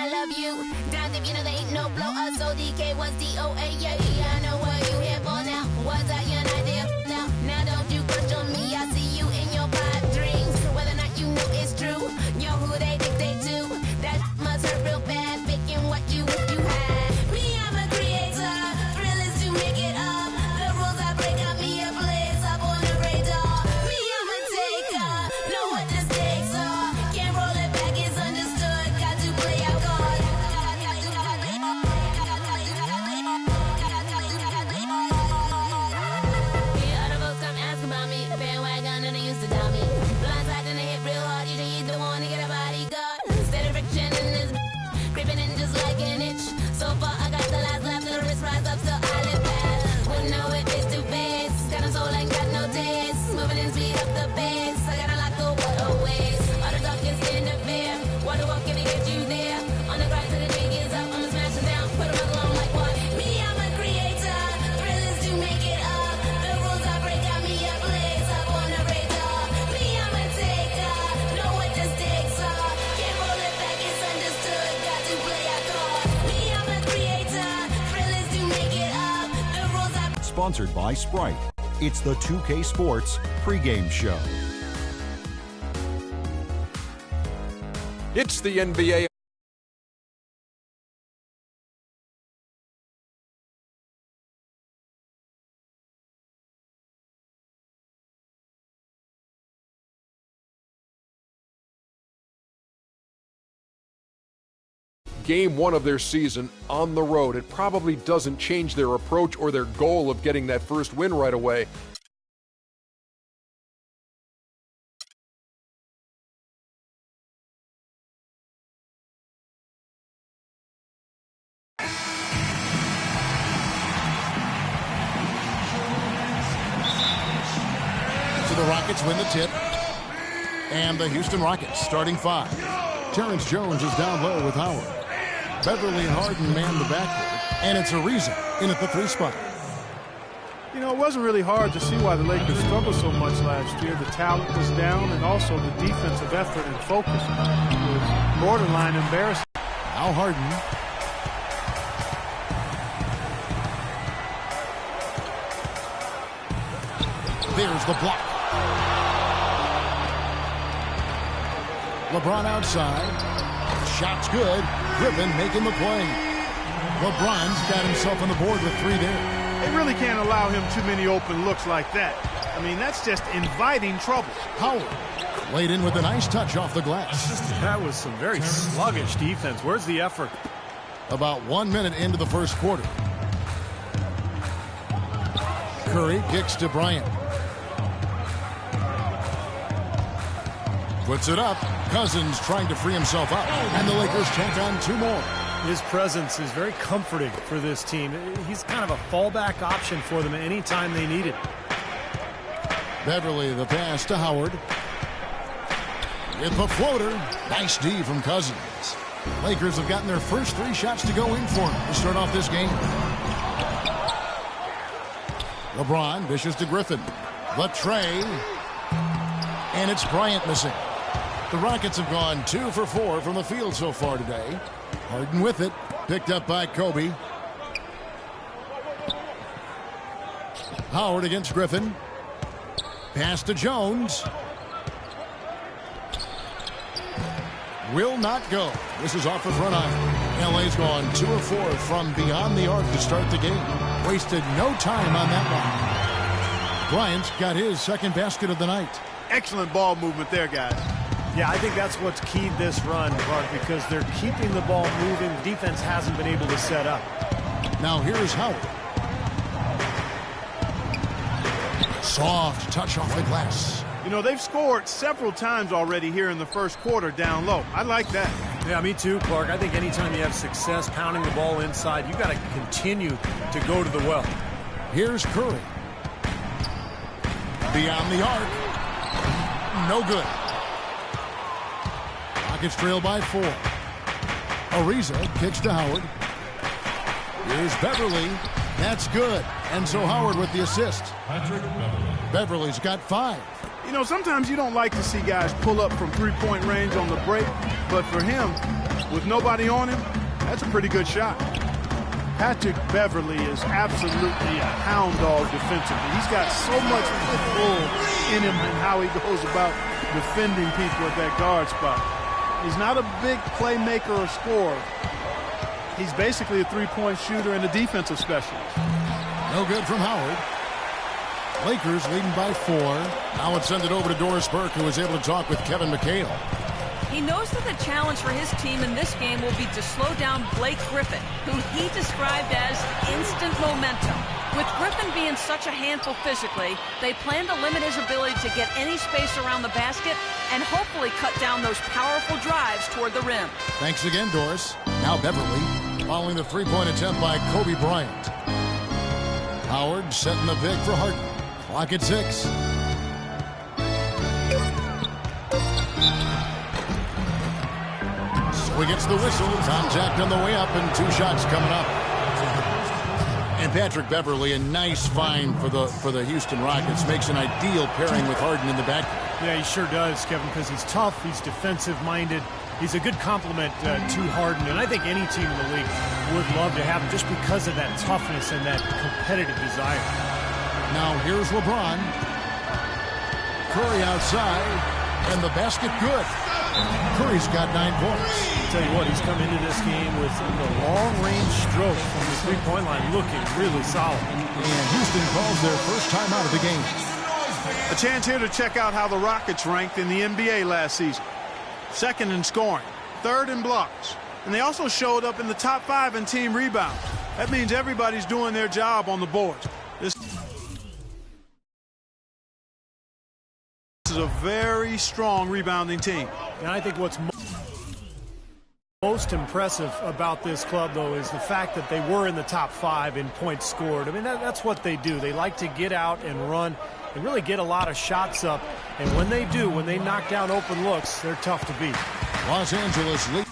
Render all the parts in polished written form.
I love you. Down if you know there ain't no blow up, so DK was DOA. Yeah, I know what you here for now. Was I your idea? Now don't you crush on me. I see you in your pipe dreams. Whether or not you know it's true, you're who they dictate to. That must hurt real bad, picking what you wish you had. Me, I'm a creator. Thrill is to make it up. The rules I break got me a place up on the radar. Me, I'm a taker. Know what the stakes are. Can't roll it back, it's understood. Got to play out cards. Yeah, other folks come ask about me. Bandwagon and they used to tell me. Blindside and they hit real hard. You need the one to get a bodyguard. Steady friction in this creeping in just like an itch. So far I got the last left. The wrist rise up so I live fast. Wouldn't know if it's too fast. Got a soul ain't got no taste. Moving and speed up the pace. I gotta lock the waterways. All the talk is interfere. Water walk if it get you there. On the grind till the day is up. I'ma smash it down. Put 'em all alone like what? Me, I'm a creator. Thrill is to make it up. The rules I break got me a place up on the radar. Me, I'm a taker. Know what the stakes are. Can't roll it back, it's understood. Got to play our cards. Me, I'm a creator. Thrill is to make it up. The rules I Sponsored by Sprite. It's the 2K Sports pregame show. It's the NBA. Game one of their season on the road. It probably doesn't change their approach or their goal of getting that first win right away. So the Rockets win the tip. And the Houston Rockets starting five. Terrence Jones is down low with Howard. Beverly and Harden man the backcourt, and it's Ariza in at the 3 spot. You know, it wasn't really hard to see why the Lakers struggled so much last year. The talent was down, and also the defensive effort and focus was borderline embarrassing. Now Harden. There's the block. LeBron outside. Shot's good. Griffin making the play. LeBron's got himself on the board with 3 there. They really can't allow him too many open looks like that. I mean, that's just inviting trouble. Howard laid in with a nice touch off the glass. That was some very sluggish defense. Where's the effort? About 1 minute into the first quarter. Curry kicks to Bryant. Puts it up. Cousins trying to free himself up. And the Lakers tack on 2 more. His presence is very comforting for this team. He's kind of a fallback option for them anytime they need it. Beverly the pass to Howard. With the floater. Nice D from Cousins. Lakers have gotten their first 3 shots to go in for him to start off this game. LeBron dishes to Griffin. The tray. And it's Bryant missing. The Rockets have gone 2 for 4 from the field so far today. Harden with it. Picked up by Kobe. Howard against Griffin. Pass to Jones. Will not go. This is off the front iron. LA's gone 2 of 4 from beyond the arc to start the game. Wasted no time on that one. Bryant's got his second basket of the night. Excellent ball movement there, guys. Yeah, I think that's what's keyed this run, Clark, because they're keeping the ball moving. The defense hasn't been able to set up. Now here's Howard. Soft touch off the glass. You know, they've scored several times already here in the first quarter down low. I like that. Yeah, me too, Clark. I think anytime you have success pounding the ball inside, you got to continue to go to the well. Here's Curry. Beyond the arc. No good. Rockets trail by 4. Ariza kicks to Howard. Here's Beverly. That's good. And so Howard with the assist. Beverly's got 5. You know, sometimes you don't like to see guys pull up from 3-point range on the break, but for him, with nobody on him, that's a pretty good shot. Patrick Beverley is absolutely a hound dog defensively. He's got so much football in him and how he goes about defending people at that guard spot. He's not a big playmaker or scorer. He's basically a three-point shooter and a defensive specialist. No good from Howard. Lakers leading by 4. Now let's send it over to Doris Burke, who was able to talk with Kevin McHale. He knows that the challenge for his team in this game will be to slow down Blake Griffin, who he described as instant momentum. With Griffin being such a handful physically, they plan to limit his ability to get any space around the basket and hopefully cut down those powerful drives toward the rim. Thanks again, Doris. Now Beverly following the three-point attempt by Kobe Bryant. Howard setting the pick for Harden. Clock at 6. So he gets the whistle. Contact on the way up and 2 shots coming up. And Patrick Beverly, a nice find for the Houston Rockets, makes an ideal pairing with Harden in the backcourt. Yeah, he sure does, Kevin, because he's tough, he's defensive-minded. He's a good complement to Harden, and I think any team in the league would love to have him just because of that toughness and that competitive desire. Now here's LeBron. Curry outside, and the basket good. Curry's got 9 points. I'll tell you what, he's come into this game with the long-range stroke from the three-point line looking really solid. And Houston calls their first time out of the game. A chance here to check out how the Rockets ranked in the NBA last season. 2nd in scoring, 3rd in blocks, and they also showed up in the top 5 in team rebounds. That means everybody's doing their job on the boards. This is a very strong rebounding team. And I think what's most impressive about this club, though, is the fact that they were in the top 5 in points scored. I mean, that's what they do. They like to get out and run and really get a lot of shots up. And when they do, when they knock down open looks, they're tough to beat. Los Angeles leads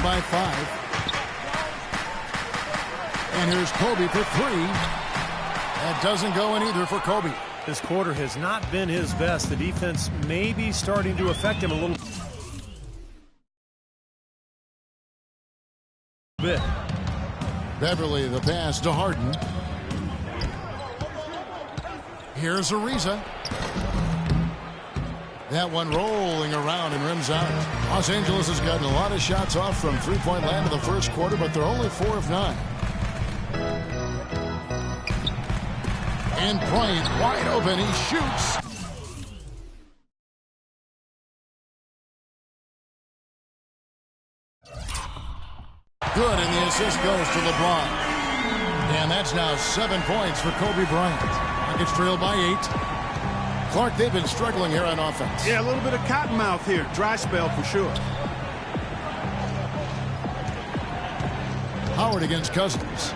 by 5. And here's Kobe for 3. That doesn't go in either for Kobe. This quarter has not been his best. The defense may be starting to affect him a little bit. Beverly, the pass to Harden. Here's Ariza. That one rolling around and rims out. Los Angeles has gotten a lot of shots off from three-point land in the first quarter, but they're only 4 of 9. And Bryant wide open. He shoots. Good, and the assist goes to LeBron. And that's now 7 points for Kobe Bryant. Rockets trail by 8. Clark, they've been struggling here on offense. Yeah, a little bit of cottonmouth here. Dry spell for sure. Howard against Cousins.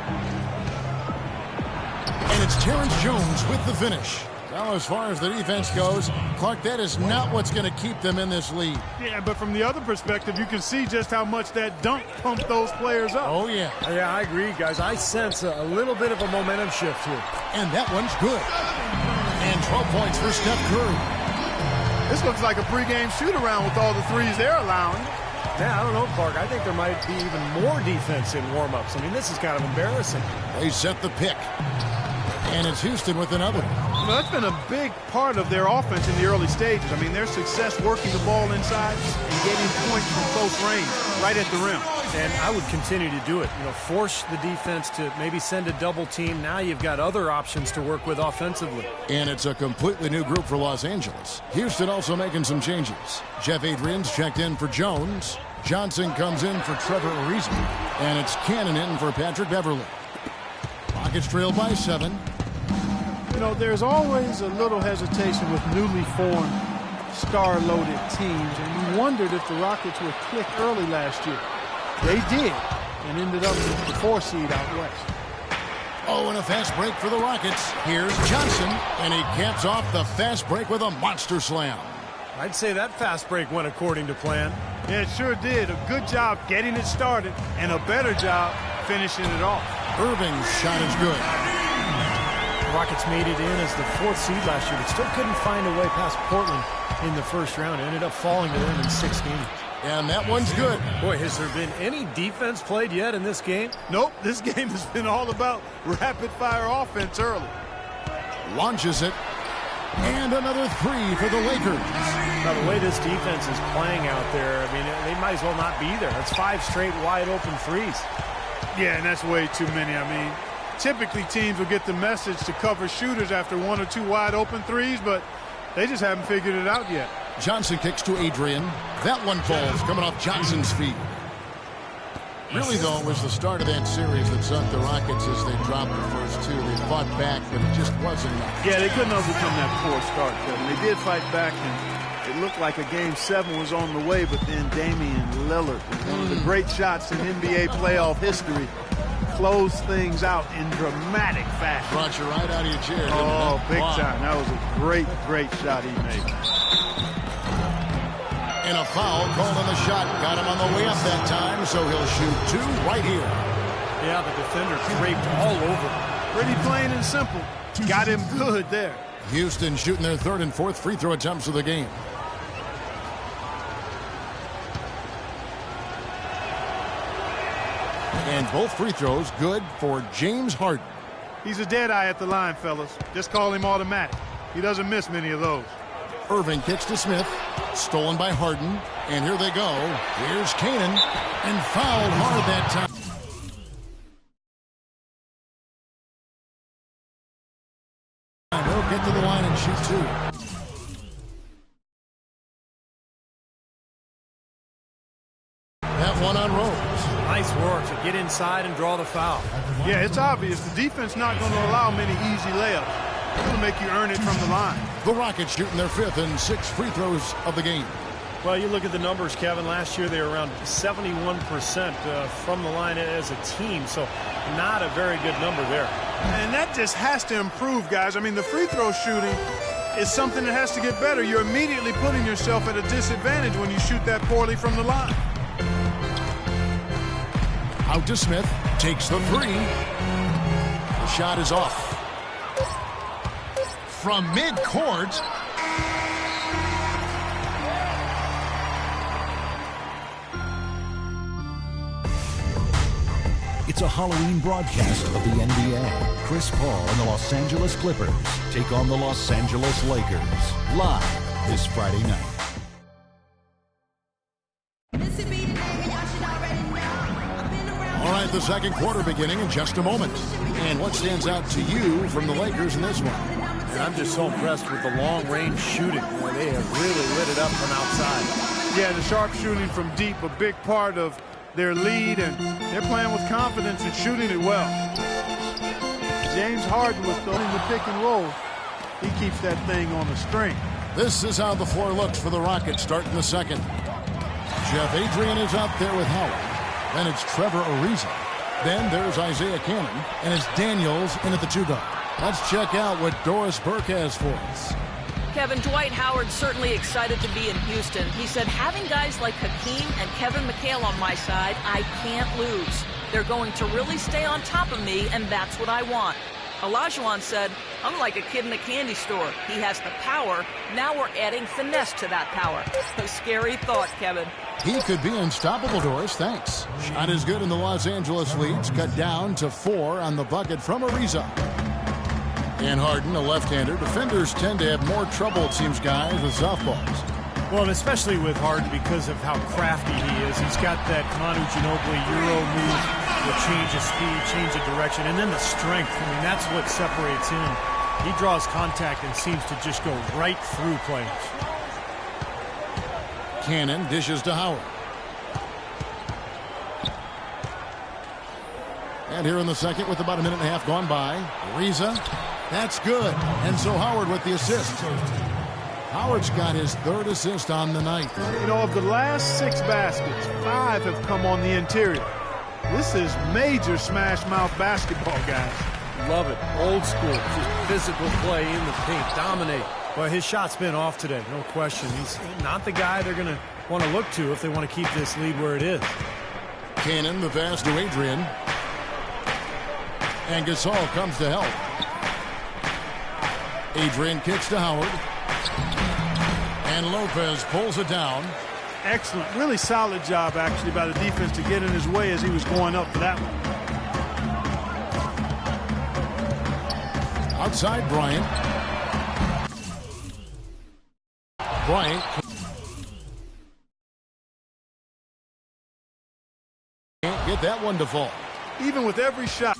And it's Terrence Jones with the finish. Now, as far as the defense goes, Clark, that is not what's going to keep them in this lead. Yeah, but from the other perspective, you can see just how much that dunk pumped those players up. Oh, yeah. Yeah, I agree, guys. I sense a little bit of a momentum shift here. And that one's good. And 12 points for Steph Curry. This looks like a pregame shoot-around with all the threes they're allowing. Yeah, I don't know, Clark. I think there might be even more defense in warm-ups. I mean, this is kind of embarrassing. They set the pick. And it's Houston with another. You know, that's been a big part of their offense in the early stages. I mean, their success working the ball inside and getting points from close range right at the rim. And I would continue to do it. You know, force the defense to maybe send a double team. Now you've got other options to work with offensively. And it's a completely new group for Los Angeles. Houston also making some changes. Jeff Adrian's checked in for Jones. Johnson comes in for Trevor Ariza. And it's Cannon in for Patrick Beverly. Rockets trail by 7. You know, there's always a little hesitation with newly formed, star-loaded teams, and we wondered if the Rockets would click early last year. They did, and ended up with the 4 seed out west. Oh, and a fast break for the Rockets. Here's Johnson, and he caps off the fast break with a monster slam. I'd say that fast break went according to plan. Yeah, it sure did. A good job getting it started, and a better job finishing it off. Irving's shot is good. Rockets made it in as the 4th seed last year, but still couldn't find a way past Portland in the first round. It ended up falling to them in 6 games. And that one's good. Boy, has there been any defense played yet in this game? Nope, this game has been all about rapid-fire offense early. Launches it. And another 3 for the Lakers. Now, the way this defense is playing out there, I mean, they might as well not be there. That's 5 straight wide-open threes. Yeah, and that's way too many. I mean, typically teams will get the message to cover shooters after 1 or 2 wide-open threes, but they just haven't figured it out yet. Johnson kicks to Adrian. That one falls, coming off Johnson's feet. Really, though, it was the start of that series that sunk the Rockets as they dropped the first 2. They fought back, but it just wasn't enough. Yeah, they couldn't overcome that poor start, Kevin. They did fight back, and it looked like a Game 7 was on the way, but then Damian Lillard, one of the great shots in NBA playoff history, closed things out in dramatic fashion. Brought you right out of your chair. Oh, big time. That was a great, great shot he made. And a foul called on the shot. Got him on the way up that time, so he'll shoot 2 right here. Yeah, the defender draped all over. Pretty plain and simple. Got him good there. Houston shooting their 3rd and 4th free throw attempts of the game. And both free throws good for James Harden. He's a dead eye at the line, fellas. Just call him automatic. He doesn't miss many of those. Irving kicks to Smith. Stolen by Harden. And here they go. Here's Canaan. And fouled hard that time. He'll get to the line and shoot 2. That one on Rose. Nice work to get inside and draw the foul. Yeah, it's obvious. The defense not going to allow many easy layups. It's going to make you earn it from the line. The Rockets shooting their 5th and 6th free throws of the game. Well, you look at the numbers, Kevin. Last year they were around 71% from the line as a team, so not a very good number there. And that just has to improve, guys. I mean, the free throw shooting is something that has to get better. You're immediately putting yourself at a disadvantage when you shoot that poorly from the line. Out to Smith. Takes the 3. The shot is off. From midcourt. It's a Halloween broadcast of the NBA. Chris Paul and the Los Angeles Clippers take on the Los Angeles Lakers live this Friday night. All right, the second quarter beginning in just a moment. And what stands out to you from the Lakers in this one? And I'm just so impressed with the long-range shooting. They have really lit it up from outside. Yeah, the sharp shooting from deep, a big part of their lead, and they're playing with confidence and shooting it well. James Harden with the pick and roll. He keeps that thing on the string. This is how the floor looks for the Rockets starting the second. Jeff Adrian is out there with Howard. Then it's Trevor Ariza. Then there's Isaiah Cannon, and it's Daniels in at the 2 guard. Let's check out what Doris Burke has for us. Kevin, Dwight Howard certainly excited to be in Houston. He said, having guys like Hakeem and Kevin McHale on my side, I can't lose. They're going to really stay on top of me, and that's what I want. Olajuwon said, I'm like a kid in a candy store. He has the power. Now we're adding finesse to that power. A scary thought, Kevin. He could be unstoppable, Doris. Thanks. Shot is good in the Los Angeles leads. Cut down to 4 on the bucket from Ariza. And Harden, a left-hander. Defenders tend to have more trouble, it seems, guys, with softballs. Well, and especially with Harden because of how crafty he is. He's got that Manu Ginobili Euro move, the change of speed, change of direction, and then the strength. I mean, that's what separates him. He draws contact and seems to just go right through players. Cannon dishes to Howard. And here in the second with about a minute and a half gone by, Ariza, that's good. And so Howard with the assist. Howard's got his 3rd assist on the night. You know, of the last 6 baskets, 5 have come on the interior. This is major smash-mouth basketball, guys. Love it. Old school. Just physical play in the paint. Dominate. Well, his shot's been off today. No question. He's not the guy they're going to want to look to if they want to keep this lead where it is. Cannon, the pass to Adrian. And Gasol comes to help. Adrian kicks to Howard. And Lopez pulls it down. Excellent. Really solid job, actually, by the defense to get in his way as he was going up for that one. Outside Bryant. Bryant. Can't get that one to fall. Even with every shot.